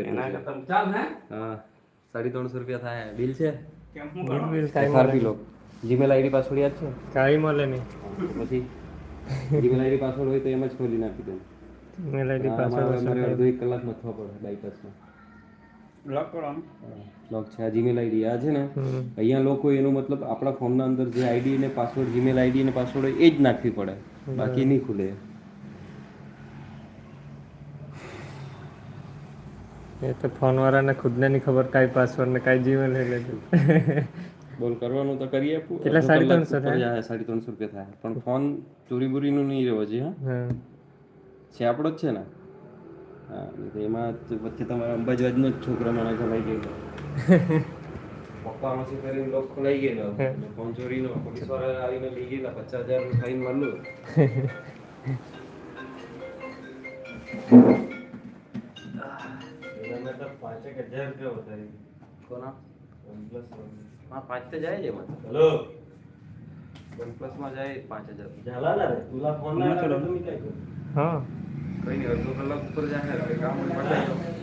એના કરતા ચાલ ને હા 350 રૂપિયા થાય બિલ છે કેમ હું કરો બિલ કાંઈ FRP લો જીમેલ આઈડી પાસવર્ડ યાદ છે કાંઈ મળે નહીં. પછી જીમેલ આઈડી પાસવર્ડ હોય તો એમ જ ખોલી નાખી દઉં ઈમેલ આઈડી આમાં પાસવર્ડ મારે વસેલ અડધો 1 કલાક મથવા પડે બાયપાસમાં બ્લોક કરવાનું લોક છે આ જીમેલ આઈડી આ છે ને હમ. અહીંયા લોકો એનો મતલબ આપણા ફોનના અંદર જે આઈડી અને પાસવર્ડ જીમેલ આઈડી અને પાસવર્ડ હોય એ જ નાખવી પડે બાકી નહીં ખુલે એ તો ફોન વાળાને ખુદને નહીં ખબર કાંઈ પાસવર્ડ ને કાંઈ જીમેલ એટલે બોલ કરવાનું તો કરી આપું કેટલા? અડધો કલાક 350 ઉપર જાય 350 રૂપિયા થાય પણ ફોન ચોરી બોરીનું નહીં રહેવો છે હા હા છે આપણો જ છે ને હા નહીં તો એમાં વચ્ચે તમારા અંબાજવાજનો જ છોકરા મને ખોલાઈ ગયેલો પપ્પા મસી કરીને લોક ખોલાઈ ગયેલો ફોન ચોરીનો પોલીસ વાળા આવીને લઈ ગયેલા 50,000 નું ફાઈન મારલું એના તો 5,000 રૂપિયા વધારી કોના OnePlus હા 5 તો જાય છે એમાં હેલો OnePlus માં જાય 5,000 ઝાલા ના રે તુલા ફોન ના કરો તમે કઈ કરો હા કઈ નહીં અડધો કલાક ઉપર જાય કામ પતાવી